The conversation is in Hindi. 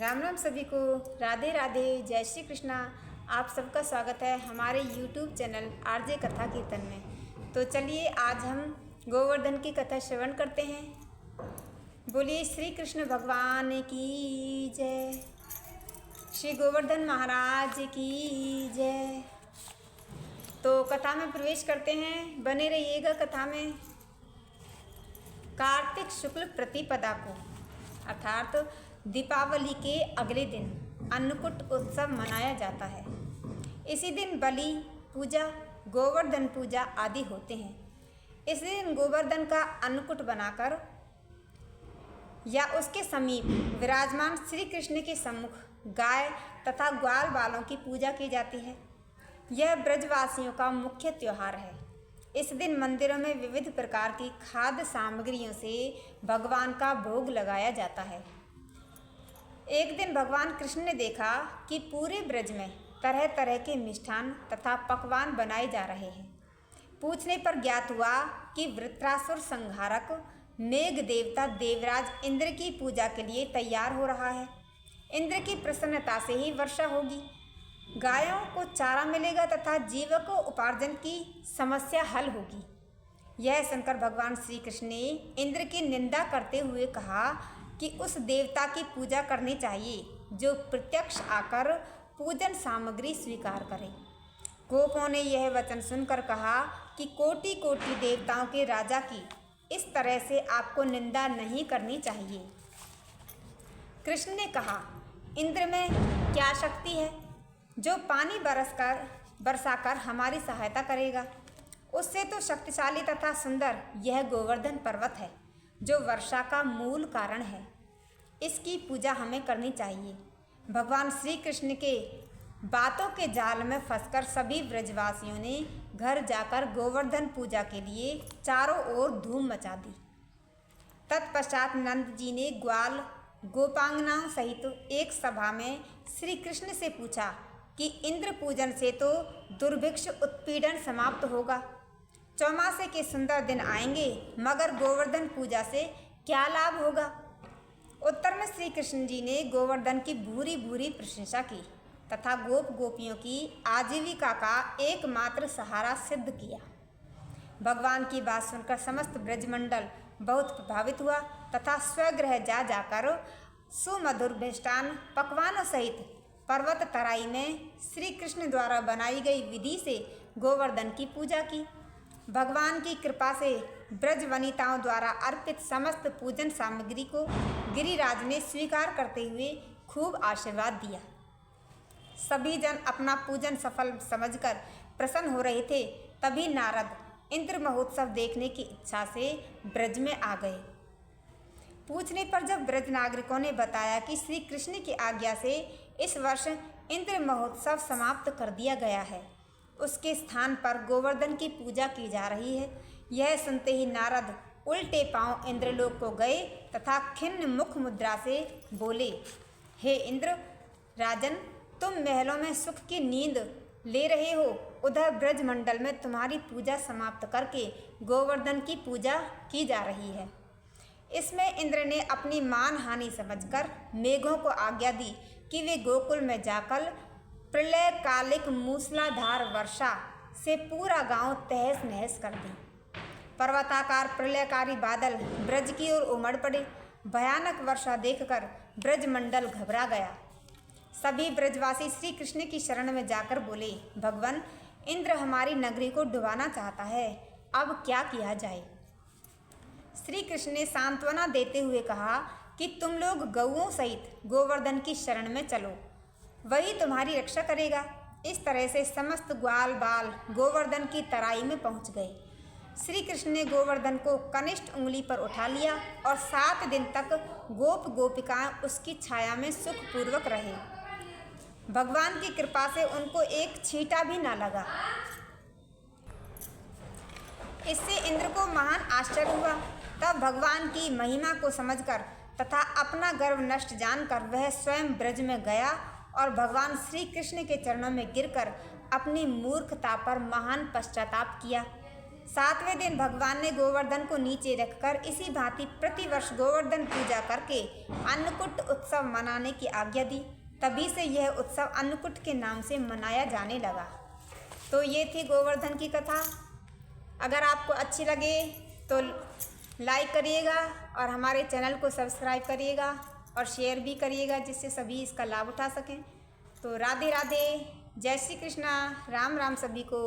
राम राम सभी को। राधे राधे, जय श्री कृष्णा। आप सबका स्वागत है हमारे YouTube चैनल आरजे कथा कीर्तन में। तो चलिए आज हम गोवर्धन की कथा श्रवण करते हैं। बोलिए श्री कृष्ण भगवान की जय, श्री गोवर्धन महाराज की जय। तो कथा में प्रवेश करते हैं, बने रहिएगा कथा में। कार्तिक शुक्ल प्रतिपदा को अर्थात दीपावली के अगले दिन अन्नकूट उत्सव मनाया जाता है। इसी दिन बलि पूजा, गोवर्धन पूजा आदि होते हैं। इस दिन गोवर्धन का अन्नकूट बनाकर या उसके समीप विराजमान श्री कृष्ण के सम्मुख गाय तथा ग्वाल बालों की पूजा की जाती है। यह ब्रजवासियों का मुख्य त्योहार है। इस दिन मंदिरों में विविध प्रकार की खाद्य सामग्रियों से भगवान का भोग लगाया जाता है। एक दिन भगवान कृष्ण ने देखा कि पूरे ब्रज में तरह तरह के मिष्ठान तथा पकवान बनाए जा रहे हैं। पूछने पर ज्ञात हुआ कि वृत्रासुर संहारक मेघ देवता देवराज इंद्र की पूजा के लिए तैयार हो रहा है। इंद्र की प्रसन्नता से ही वर्षा होगी, गायों को चारा मिलेगा तथा जीवकों उपार्जन की समस्या हल होगी। यह सुनकर भगवान श्री कृष्ण ने इंद्र की निंदा करते हुए कहा कि उस देवता की पूजा करनी चाहिए जो प्रत्यक्ष आकर पूजन सामग्री स्वीकार करे। गोपों ने यह वचन सुनकर कहा कि कोटि कोटि देवताओं के राजा की इस तरह से आपको निंदा नहीं करनी चाहिए। कृष्ण ने कहा, इंद्र में क्या शक्ति है जो पानी बरसाकर हमारी सहायता करेगा। उससे तो शक्तिशाली तथा सुंदर यह गोवर्धन पर्वत है जो वर्षा का मूल कारण है। इसकी पूजा हमें करनी चाहिए। भगवान श्री कृष्ण के बातों के जाल में फंसकर सभी ब्रजवासियों ने घर जाकर गोवर्धन पूजा के लिए चारों ओर धूम मचा दी। तत्पश्चात नंद जी ने ग्वाल गोपांगनाओं सहित एक सभा में श्री कृष्ण से पूछा कि इंद्र पूजन से तो दुर्भिक्ष उत्पीड़न समाप्त होगा, चौमासे के सुंदर दिन आएंगे, मगर गोवर्धन पूजा से क्या लाभ होगा। उत्तर में श्री कृष्ण जी ने गोवर्धन की भूरी भूरी प्रशंसा की तथा गोप गोपियों की आजीविका का एकमात्र सहारा सिद्ध किया। भगवान की बात सुनकर समस्त ब्रजमंडल बहुत प्रभावित हुआ तथा स्वगृह जाकर सुमधुर मिष्टान पकवानों सहित पर्वत तराई में श्री कृष्ण द्वारा बनाई गई विधि से गोवर्धन की पूजा की। भगवान की कृपा से ब्रज वनिताओं द्वारा अर्पित समस्त पूजन सामग्री को गिरिराज ने स्वीकार करते हुए खूब आशीर्वाद दिया। सभी जन अपना पूजन सफल समझकर प्रसन्न हो रहे थे। तभी नारद इंद्र महोत्सव देखने की इच्छा से ब्रज में आ गए। पूछने पर जब ब्रज नागरिकों ने बताया कि श्री कृष्ण की आज्ञा से इस वर्ष इंद्र महोत्सव समाप्त कर दिया गया है, उसके स्थान पर गोवर्धन की पूजा की जा रही है, यह सुनते ही नारद उल्टे पांव इंद्रलोक को गए तथा खिन्न मुख मुद्रा से बोले, हे इंद्र राजन, तुम महलों में सुख की नींद ले रहे हो, उधर ब्रजमंडल में तुम्हारी पूजा समाप्त करके गोवर्धन की पूजा की जा रही है। इसमें इंद्र ने अपनी मान हानि समझकर मेघों को आज्ञा दी कि वे गोकुल में जाकर प्रलय कालिक मूसलाधार वर्षा से पूरा गांव तहस नहस कर दें। पर्वताकार प्रलयकारी बादल ब्रज की ओर उमड़ पड़े। भयानक वर्षा देखकर ब्रजमंडल घबरा गया। सभी ब्रजवासी श्री कृष्ण की शरण में जाकर बोले, भगवान, इंद्र हमारी नगरी को डुबाना चाहता है, अब क्या किया जाए। श्री कृष्ण ने सांत्वना देते हुए कहा कि तुम लोग गौओं सहित गोवर्धन की शरण में चलो, वही तुम्हारी रक्षा करेगा। इस तरह से समस्त ग्वाल बाल गोवर्धन की तराई में पहुंच गए। श्री कृष्ण ने गोवर्धन को कनिष्ठ उंगली पर उठा लिया और 7 दिन तक गोप गोपिकाएं उसकी छाया में सुखपूर्वक रहे। भगवान की कृपा से उनको एक छींटा भी न लगा। इससे इंद्र को महान आश्चर्य हुआ। तब भगवान की महिमा को समझकर तथा अपना गर्व नष्ट जानकर वह स्वयं ब्रज में गया और भगवान श्री कृष्ण के चरणों में गिरकर अपनी मूर्खता पर महान पश्चाताप किया। 7वें दिन भगवान ने गोवर्धन को नीचे रखकर इसी भांति प्रतिवर्ष गोवर्धन पूजा करके अन्नकूट उत्सव मनाने की आज्ञा दी। तभी से यह उत्सव अन्नकूट के नाम से मनाया जाने लगा। तो ये थी गोवर्धन की कथा। अगर आपको अच्छी लगे तो लाइक करिएगा और हमारे चैनल को सब्सक्राइब करिएगा और शेयर भी करिएगा, जिससे सभी इसका लाभ उठा सकें। तो राधे राधे, जय श्री कृष्णा, राम राम सभी को।